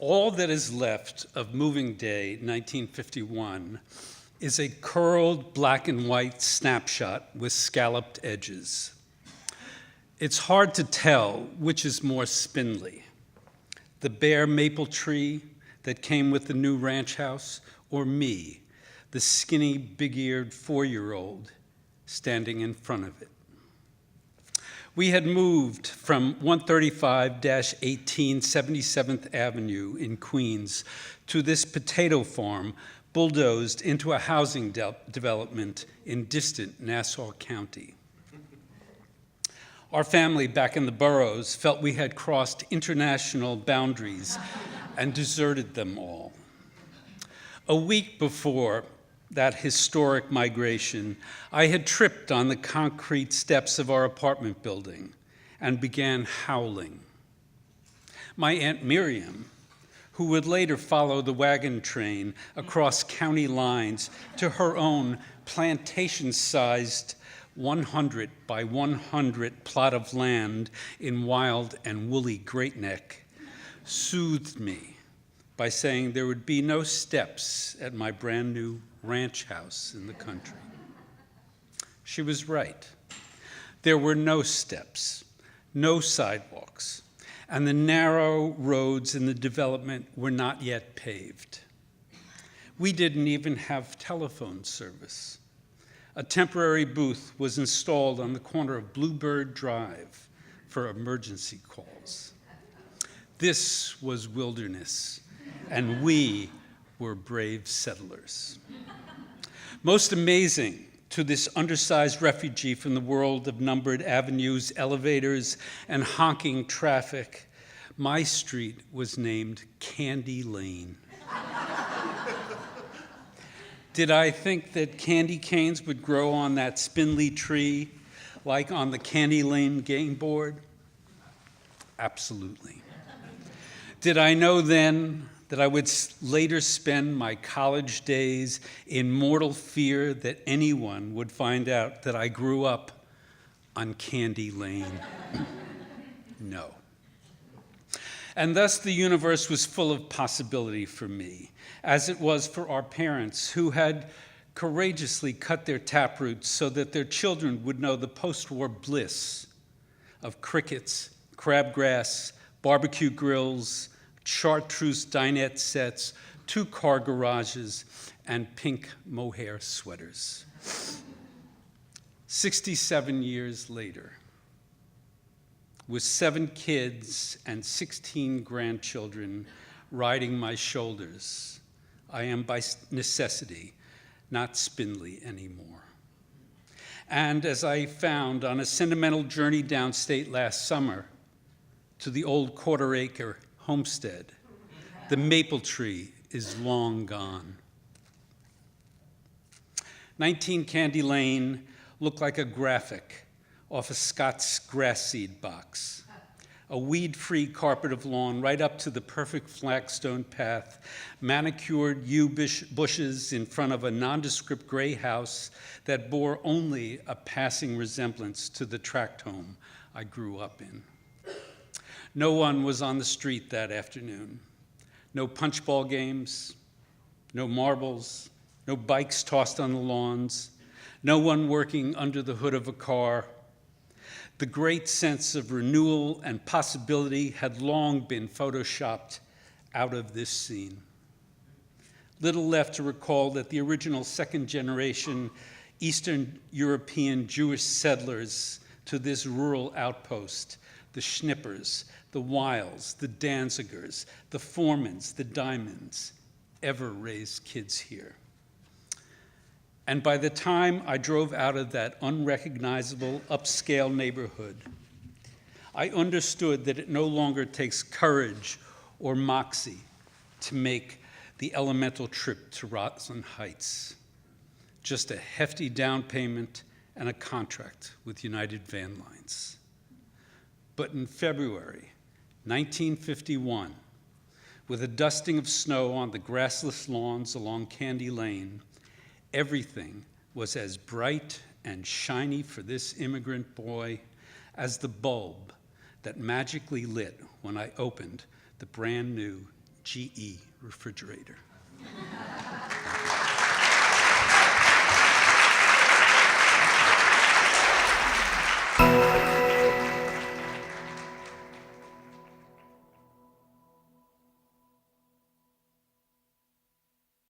All that is left of Moving Day 1951 is a curled black and white snapshot with scalloped edges. It's hard to tell which is more spindly, the bare maple tree that came with the new ranch house, or me, the skinny, big-eared 4-year-old standing in front of it. We had moved from 135-18 77th Avenue in Queens to this potato farm bulldozed into a housing development in distant Nassau County. Our family back in the Boroughs felt we had crossed international boundaries and deserted them all. A week before that historic migration, I had tripped on the concrete steps of our apartment building and began howling. My Aunt Miriam, who would later follow the wagon train across county lines to her own plantation-sized 100 by 100 plot of land in wild and woolly Great Neck, soothed me by saying there would be no steps at my brand new ranch house in the country. She was right. There were no steps, no sidewalks, and the narrow roads in the development were not yet paved. We didn't even have telephone service. A temporary booth was installed on the corner of Bluebird Drive for emergency calls. This was wilderness, and we were brave settlers. Most amazing to this undersized refugee from the world of numbered avenues, elevators, and honking traffic, my street was named Candy Lane. Did I think that candy canes would grow on that spindly tree like on the Candy Lane game board? Absolutely. Did I know then that I would later spend my college days in mortal fear that anyone would find out that I grew up on Candy Lane? No. And thus the universe was full of possibility for me, as it was for our parents who had courageously cut their taproots so that their children would know the post-war bliss of crickets, crabgrass, barbecue grills, chartreuse dinette sets, 2-car garages, and pink mohair sweaters. 67 years later, with 7 kids and 16 grandchildren riding my shoulders, I am by necessity not spindly anymore. And as I found on a sentimental journey downstate last summer to the old quarter-acre homestead, the maple tree is long gone. 19 Candy Lane looked like a graphic off a Scott's grass seed box. A weed-free carpet of lawn right up to the perfect flagstone path, manicured yew bushes in front of a nondescript gray house that bore only a passing resemblance to the tract home I grew up in. No one was on the street that afternoon. No punchball games, no marbles, no bikes tossed on the lawns, no one working under the hood of a car. The great sense of renewal and possibility had long been photoshopped out of this scene. Little left to recall that the original second-generation Eastern European Jewish settlers to this rural outpost, the Schnippers, the Wiles, the Danzigers, the Formans, the Diamonds, ever raised kids here. And by the time I drove out of that unrecognizable upscale neighborhood, I understood that it no longer takes courage or moxie to make the elemental trip to Roslyn Heights. Just a hefty down payment and a contract with United Van Lines. But in February 1951, with a dusting of snow on the grassless lawns along Candy Lane, everything was as bright and shiny for this immigrant boy as the bulb that magically lit when I opened the brand new GE refrigerator.